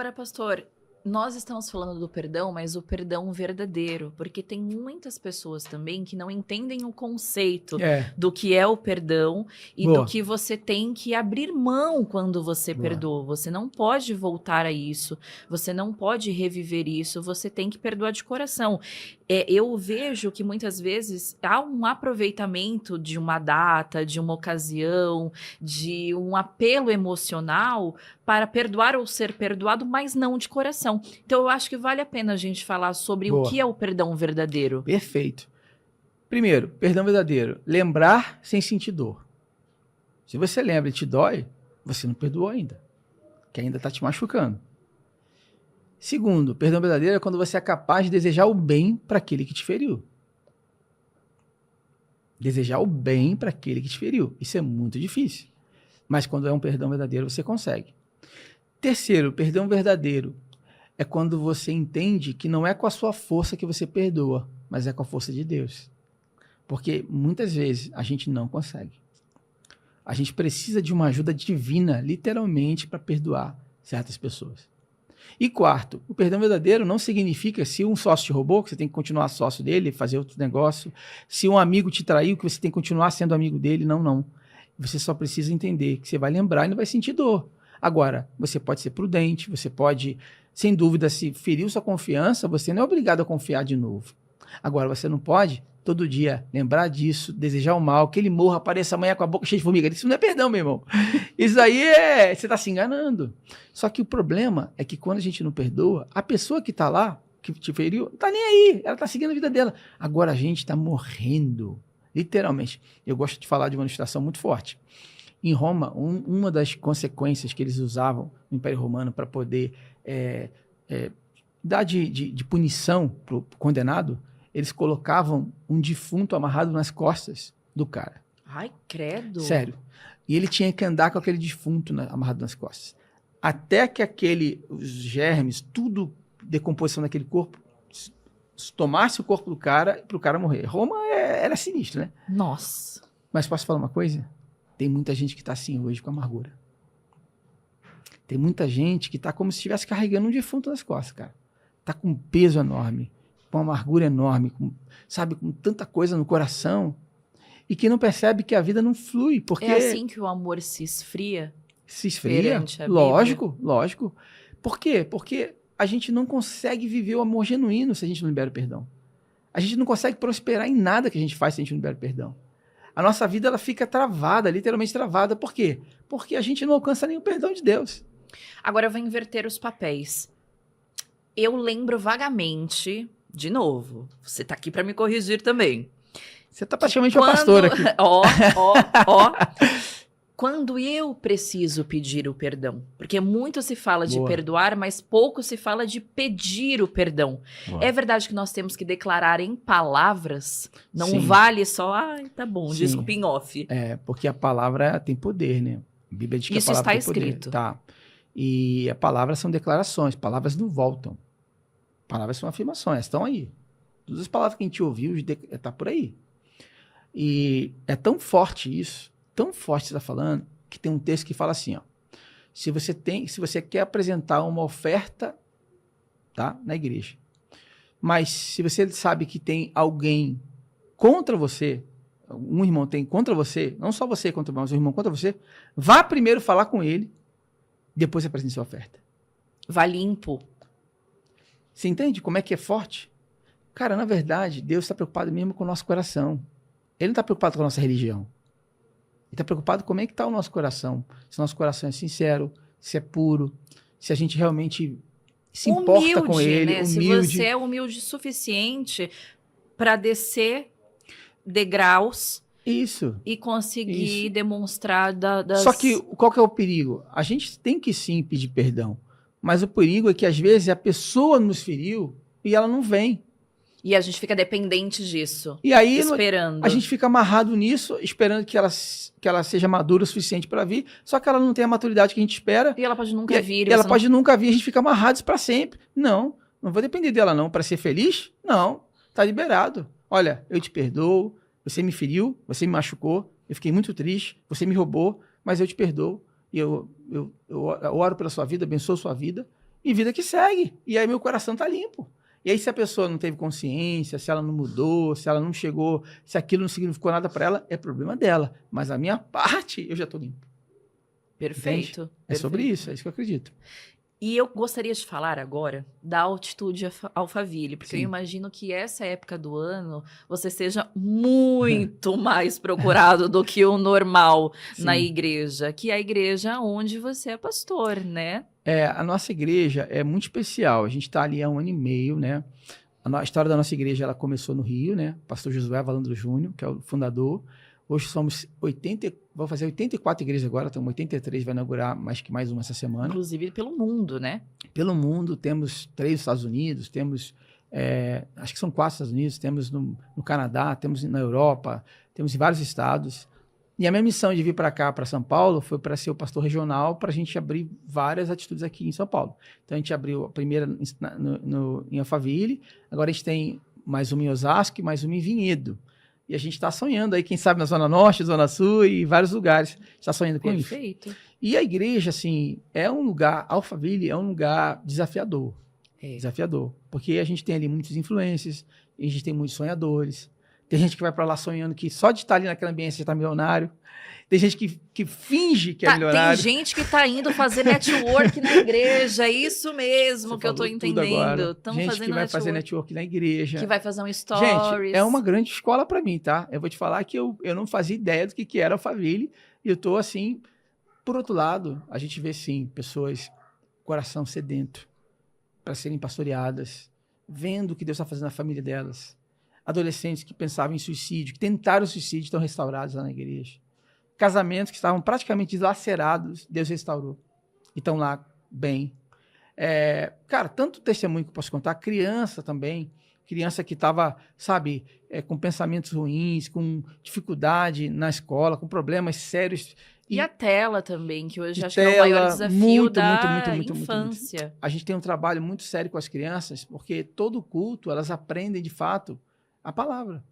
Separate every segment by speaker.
Speaker 1: Agora, pastor, nós estamos falando do perdão, mas o perdão verdadeiro, porque tem muitas pessoas também que não entendem o conceito do que é o perdão e do que você tem que abrir mão quando você perdoa. Você não pode voltar a isso, você não pode reviver isso, você tem que perdoar de coração. Eu vejo que muitas vezes há um aproveitamento de uma data, de uma ocasião, de um apelo emocional para perdoar ou ser perdoado, mas não de coração. Então, eu acho que vale a pena a gente falar sobre o que é o perdão verdadeiro.
Speaker 2: Perfeito. Primeiro, perdão verdadeiro. Lembrar sem sentir dor. Se você lembra e te dói, você não perdoou ainda. Que ainda está te machucando. Segundo, perdão verdadeiro é quando você é capaz de desejar o bem para aquele que te feriu. Desejar o bem para aquele que te feriu. Isso é muito difícil. Mas quando é um perdão verdadeiro, você consegue. Terceiro, perdão verdadeiro é quando você entende que não é com a sua força que você perdoa, mas é com a força de Deus. Porque muitas vezes a gente não consegue. A gente precisa de uma ajuda divina, literalmente, para perdoar certas pessoas. E quarto, o perdão verdadeiro não significa se um sócio te roubou, que você tem que continuar sócio dele, fazer outro negócio. Se um amigo te traiu, que você tem que continuar sendo amigo dele. Não, não. Você só precisa entender que você vai lembrar e não vai sentir dor. Agora, você pode ser prudente, você pode, sem dúvida, se feriu sua confiança, você não é obrigado a confiar de novo. Agora, você não pode, todo dia, lembrar disso, desejar o mal, que ele morra, apareça amanhã com a boca cheia de formiga. Isso não é perdão, meu irmão. Isso aí você está se enganando. Só que o problema é que quando a gente não perdoa, a pessoa que está lá, que te feriu, não está nem aí. Ela está seguindo a vida dela. Agora a gente está morrendo, literalmente. Eu gosto de falar de uma ilustração muito forte. Em Roma, uma das consequências que eles usavam no Império Romano para poder dar de punição para o condenado, eles colocavam um defunto amarrado nas costas do cara.
Speaker 1: Ai, credo.
Speaker 2: Sério. E ele tinha que andar com aquele defunto amarrado nas costas. Até que os germes, tudo, decomposição daquele corpo, tomasse o corpo do cara para o cara morrer. Roma era sinistro, né?
Speaker 1: Nossa.
Speaker 2: Mas posso falar uma coisa? Tem muita gente que está assim hoje com amargura. Tem muita gente que está como se estivesse carregando um defunto nas costas, cara. Está com um peso enorme, com uma amargura enorme, com tanta coisa no coração e que não percebe que a vida não flui. Porque
Speaker 1: é assim que o amor se esfria?
Speaker 2: Se esfria? Lógico, lógico. Por quê? Porque a gente não consegue viver o amor genuíno se a gente não libera o perdão. A gente não consegue prosperar em nada que a gente faz se a gente não libera o perdão. A nossa vida ela fica travada, literalmente travada. Por quê? Porque a gente não alcança nem o perdão de Deus.
Speaker 1: Agora eu vou inverter os papéis. Eu lembro vagamente, de novo, você tá aqui para me corrigir também.
Speaker 2: Você tá praticamente uma pastora aqui.
Speaker 1: Ó. Quando eu preciso pedir o perdão. Porque muito se fala de perdoar, mas pouco se fala de pedir o perdão. É verdade que nós temos que declarar em palavras? Não vale só, tá bom, desculpa em off.
Speaker 2: Porque a palavra tem poder, né? A Bíblia diz que
Speaker 1: isso
Speaker 2: a palavra
Speaker 1: está
Speaker 2: tem
Speaker 1: escrito.
Speaker 2: Poder. Tá. E a palavra são declarações, palavras não voltam. Palavras são afirmações, estão aí. Todas as palavras que a gente ouviu, tá por aí. E é tão forte isso, tão forte que você está falando, que tem um texto que fala assim, ó, se você quer apresentar uma oferta, tá, na igreja, mas se você sabe que tem alguém contra você, um irmão tem contra você, não só você contra o irmão, mas um irmão contra você, vá primeiro falar com ele, depois você apresenta sua oferta.
Speaker 1: Vá limpo.
Speaker 2: Você entende como é que é forte? Cara, na verdade, Deus está preocupado mesmo com o nosso coração. Ele não está preocupado com a nossa religião. Ele está preocupado com como é que está o nosso coração. Se o nosso coração é sincero, se é puro, se a gente realmente se importa com ele,
Speaker 1: né?
Speaker 2: humilde.
Speaker 1: Se você é humilde o suficiente para descer degraus e conseguir demonstrar das...
Speaker 2: Só que qual que é o perigo? A gente tem que sim pedir perdão, mas o perigo é que às vezes a pessoa nos feriu e ela não vem.
Speaker 1: E a gente fica dependente disso.
Speaker 2: E aí
Speaker 1: esperando.
Speaker 2: A gente fica amarrado nisso, esperando que ela seja madura o suficiente para vir, só que ela não tem a maturidade que a gente espera.
Speaker 1: E ela pode nunca vir.
Speaker 2: E ela pode nunca vir, a gente fica amarrado para sempre. Não vou depender dela não. Para ser feliz? Não, tá liberado. Olha, eu te perdoo, você me feriu, você me machucou, eu fiquei muito triste, você me roubou, mas eu te perdoo. E eu oro pela sua vida, abençoo sua vida, E vida que segue. E aí meu coração tá limpo. E aí se a pessoa não teve consciência, se ela não mudou, se ela não chegou, se aquilo não significou nada para ela, é problema dela. Mas a minha parte, eu já tô limpo.
Speaker 1: Perfeito.
Speaker 2: Entende? É sobre isso, é isso que eu acredito.
Speaker 1: E eu gostaria de falar agora da Altitude Alphaville, porque eu imagino que essa época do ano você seja muito mais procurado do que o normal na igreja, que é a igreja onde você é pastor, né?
Speaker 2: A nossa igreja é muito especial. A gente está ali há 1 ano e meio, né? A história da nossa igreja ela começou no Rio, né? O pastor Josué Valandro Júnior, que é o fundador. Hoje somos 80, vou fazer 84 igrejas agora, estamos 83, vai inaugurar mais uma essa semana.
Speaker 1: Inclusive pelo mundo, né?
Speaker 2: Pelo mundo, temos 3 nos Estados Unidos, temos, acho que são 4 nos Estados Unidos, temos no Canadá, temos na Europa, temos em vários estados. E a minha missão de vir para cá, para São Paulo, foi para ser o pastor regional, para a gente abrir várias atitudes aqui em São Paulo. Então a gente abriu a primeira em Alphaville, agora a gente tem mais uma em Osasco e mais uma em Vinhedo. E a gente está sonhando aí, quem sabe, na Zona Norte, Zona Sul e vários lugares. Está sonhando com isso.
Speaker 1: Perfeito.
Speaker 2: E a igreja, assim, é um lugar, Alphaville é um lugar desafiador. Desafiador. Porque a gente tem ali muitos influencers, a gente tem muitos sonhadores. Tem gente que vai para lá sonhando que só de estar ali naquela ambiência já está milionário. Tem gente que finge que é milionário.
Speaker 1: Tem gente que está indo fazer network na igreja, é isso mesmo
Speaker 2: Você
Speaker 1: que eu estou entendendo.
Speaker 2: Gente que vai fazer network na igreja.
Speaker 1: Que vai fazer um stories.
Speaker 2: Gente, é uma grande escola para mim, tá? Eu vou te falar que eu não fazia ideia do que era Alphaville. E eu estou assim, por outro lado, a gente vê sim, pessoas, coração sedento, para serem pastoreadas, vendo o que Deus está fazendo na família delas. Adolescentes que pensavam em suicídio, que tentaram suicídio, estão restaurados lá na igreja. Casamentos que estavam praticamente dilacerados, Deus restaurou. E estão lá bem. Cara, tanto testemunho que eu posso contar. Criança também. Criança que estava, sabe, com pensamentos ruins, com dificuldade na escola, com problemas sérios.
Speaker 1: E a tela também, que hoje acho que é o maior desafio da infância.
Speaker 2: Muito. A gente tem um trabalho muito sério com as crianças, porque todo culto elas aprendem, de fato, a palavra.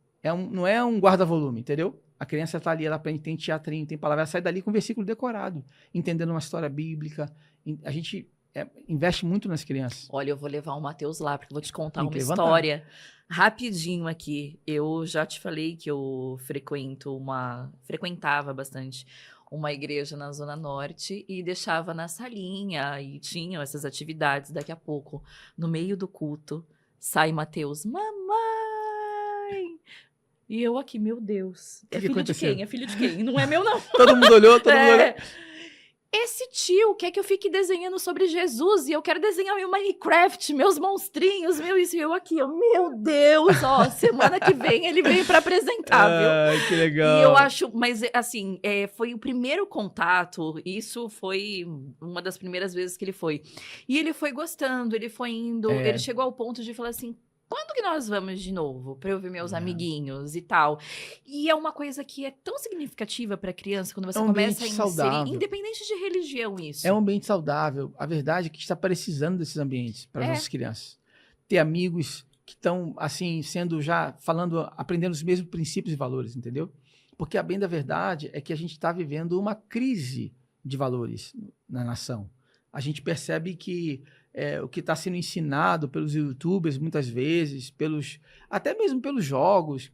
Speaker 2: Não é um guarda-volume, entendeu? A criança está ali, ela aprende, tem teatrinho, tem palavra, ela sai dali com o versículo decorado, entendendo uma história bíblica. A gente investe muito nas crianças.
Speaker 1: Olha, eu vou levar o Matheus lá, porque eu vou te contar uma história rapidinho aqui. Eu já te falei que eu frequentava bastante uma igreja na Zona Norte e deixava na salinha e tinham essas atividades. Daqui a pouco, no meio do culto, sai Matheus, mamãe! E eu aqui, meu Deus. É filho de quem? É filho de quem? Não é meu, não.
Speaker 2: Todo mundo olhou, todo mundo olhou.
Speaker 1: Esse tio quer que eu fique desenhando sobre Jesus e eu quero desenhar meu Minecraft, meus monstrinhos, meu isso. E eu aqui, meu Deus, ó, semana que vem ele vem para apresentar, viu?
Speaker 2: Ai, que legal.
Speaker 1: E eu acho, mas assim, foi o primeiro contato, isso foi uma das primeiras vezes que ele foi. E ele foi gostando, ele foi indo, ele chegou ao ponto de falar assim, quando que nós vamos de novo para eu ver meus amiguinhos e tal? E é uma coisa que é tão significativa para a criança quando você começa a inserir, saudável. Independente de religião, isso.
Speaker 2: É um ambiente saudável. A verdade é que está precisando desses ambientes para as nossas crianças. Ter amigos que estão, assim, aprendendo os mesmos princípios e valores, entendeu? Porque a bem da verdade é que a gente está vivendo uma crise de valores na nação. A gente percebe que o que está sendo ensinado pelos youtubers, muitas vezes, até mesmo pelos jogos,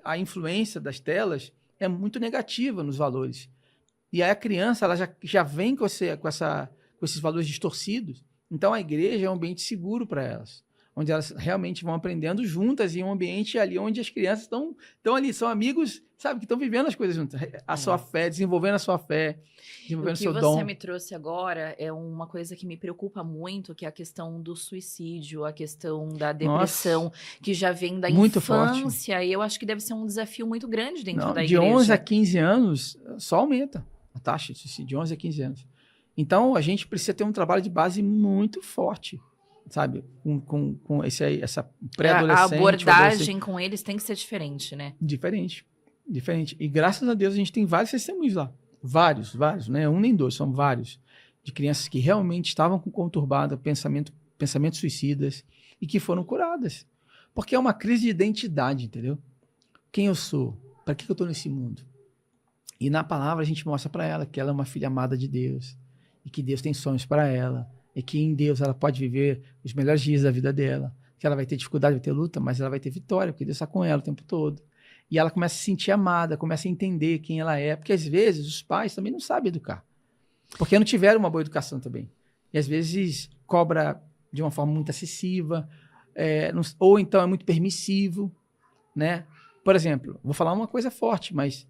Speaker 2: a influência das telas é muito negativa nos valores. E aí a criança ela já vem com esses valores distorcidos. Então a igreja é um ambiente seguro para elas, onde elas realmente vão aprendendo juntas em um ambiente ali onde as crianças estão ali, são amigos, sabe, que estão vivendo as coisas juntas. A sua fé, desenvolvendo a sua fé, desenvolvendo o seu dom. O que
Speaker 1: você me trouxe agora é uma coisa que me preocupa muito, que é a questão do suicídio, a questão da depressão, que já vem da infância. Forte. E eu acho que deve ser um desafio muito grande dentro da igreja.
Speaker 2: De 11 a 15 anos, só aumenta a taxa de suicídio, de 11 a 15 anos. Então, a gente precisa ter um trabalho de base muito forte, sabe? Com essa pré-adolescente.
Speaker 1: A abordagem com eles tem que ser diferente, né?
Speaker 2: Diferente. E graças a Deus a gente tem vários testemunhos lá. Vários, né? Um nem dois, são vários. De crianças que realmente estavam com conturbado pensamentos suicidas e que foram curadas. Porque é uma crise de identidade, entendeu? Quem eu sou? Para que eu estou nesse mundo? E na palavra a gente mostra para ela que ela é uma filha amada de Deus e que Deus tem sonhos para ela. e que em Deus ela pode viver os melhores dias da vida dela, que ela vai ter dificuldade, vai ter luta, mas ela vai ter vitória, porque Deus está com ela o tempo todo. E ela começa a se sentir amada, começa a entender quem ela é, porque às vezes os pais também não sabem educar, porque não tiveram uma boa educação também. E às vezes cobra de uma forma muito excessiva, ou então é muito permissivo, né? Por exemplo, vou falar uma coisa forte, mas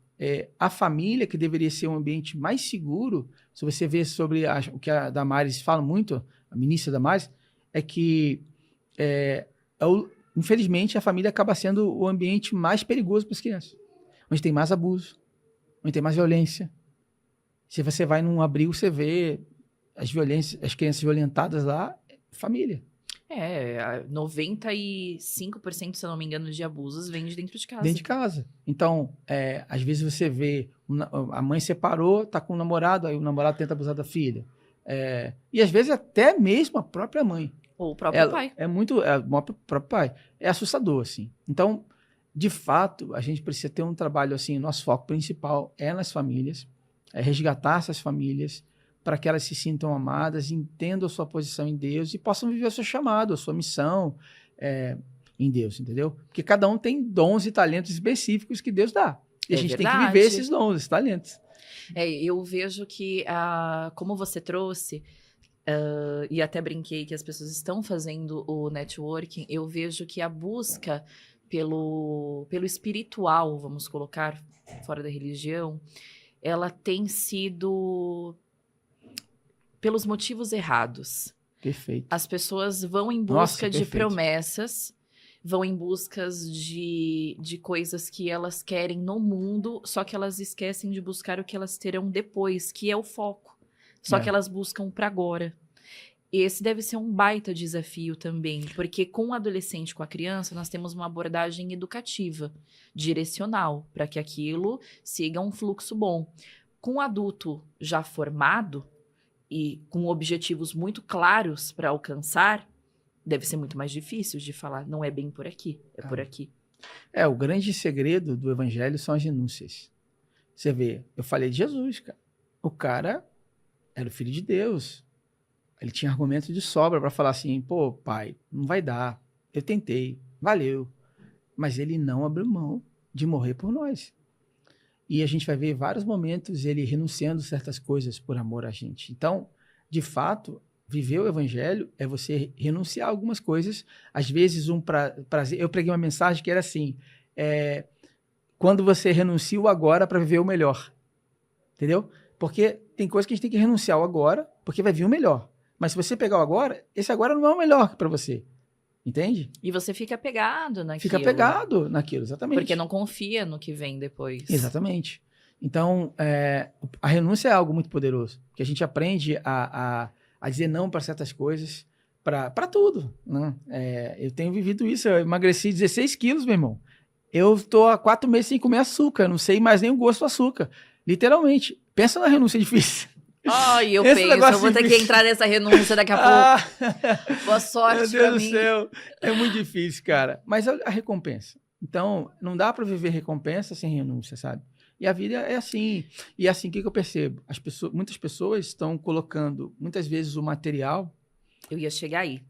Speaker 2: a família, que deveria ser um ambiente mais seguro, se você vê sobre o que a Damares fala muito, a ministra Damares, é que, infelizmente, a família acaba sendo o ambiente mais perigoso para as crianças, onde tem mais abuso, onde tem mais violência. Se você vai num abrigo, você vê as crianças violentadas lá, família.
Speaker 1: 95%, se eu não me engano, de abusos vem de dentro de casa.
Speaker 2: Dentro de casa. Então, às vezes você vê, a mãe separou, tá com o namorado, aí o namorado tenta abusar da filha. E às vezes até mesmo a própria mãe.
Speaker 1: Ou o próprio pai.
Speaker 2: O próprio pai. É assustador, assim. Então, de fato, a gente precisa ter um trabalho assim, o nosso foco principal é nas famílias, é resgatar essas famílias, para que elas se sintam amadas, entendam a sua posição em Deus e possam viver o seu chamado, a sua missão em Deus, entendeu? Porque cada um tem dons e talentos específicos que Deus dá. E a gente tem que viver esses dons, esses talentos.
Speaker 1: Eu vejo que, como você trouxe, e até brinquei que as pessoas estão fazendo o networking, eu vejo que a busca pelo espiritual, vamos colocar, fora da religião, ela tem sido pelos motivos errados.
Speaker 2: Perfeito.
Speaker 1: As pessoas vão em busca de promessas, vão em busca de coisas que elas querem no mundo, só que elas esquecem de buscar o que elas terão depois, que é o foco. Só que elas buscam para agora. Esse deve ser um baita desafio também, porque com o adolescente, com a criança, nós temos uma abordagem educativa, direcional, para que aquilo siga um fluxo bom. Com o adulto já formado, e com objetivos muito claros para alcançar, deve ser muito mais difícil de falar, não é bem por aqui, por aqui.
Speaker 2: O grande segredo do evangelho são as renúncias. Você vê, eu falei de Jesus, cara. O cara era o filho de Deus. Ele tinha argumento de sobra para falar assim, pô, pai, não vai dar. Eu tentei, valeu. Mas ele não abriu mão de morrer por nós. E a gente vai ver vários momentos ele renunciando certas coisas por amor a gente. Então, de fato, viver o evangelho é você renunciar a algumas coisas. Às vezes, um prazer. Eu preguei uma mensagem que era assim: quando você renuncia o agora para viver o melhor. Entendeu? Porque tem coisas que a gente tem que renunciar o agora, porque vai vir o melhor. Mas se você pegar o agora, esse agora não é o melhor para você. Entende?
Speaker 1: E você fica apegado naquilo.
Speaker 2: Fica apegado naquilo, exatamente.
Speaker 1: Porque não confia no que vem depois.
Speaker 2: Exatamente. Então, a renúncia é algo muito poderoso. Que a gente aprende a dizer não para certas coisas, para tudo. Né? Eu tenho vivido isso. Eu emagreci 16 quilos, meu irmão. Eu estou há 4 meses sem comer açúcar. Não sei mais nem o gosto do açúcar. Literalmente. Pensa na renúncia difícil.
Speaker 1: Eu vou ter que entrar nessa renúncia daqui a pouco. Boa sorte pra mim. Meu Deus do
Speaker 2: céu, é muito difícil, cara. Mas a recompensa. Então, não dá para viver recompensa sem renúncia, sabe? E a vida é assim. E assim, o que eu percebo? Muitas pessoas estão colocando, muitas vezes, o material...
Speaker 1: Eu ia chegar aí.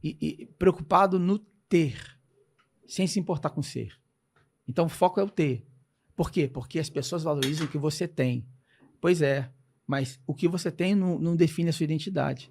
Speaker 2: E preocupado no ter, sem se importar com o ser. Então, o foco é o ter. Por quê? Porque as pessoas valorizam o que você tem. Pois é. Mas o que você tem não define a sua identidade.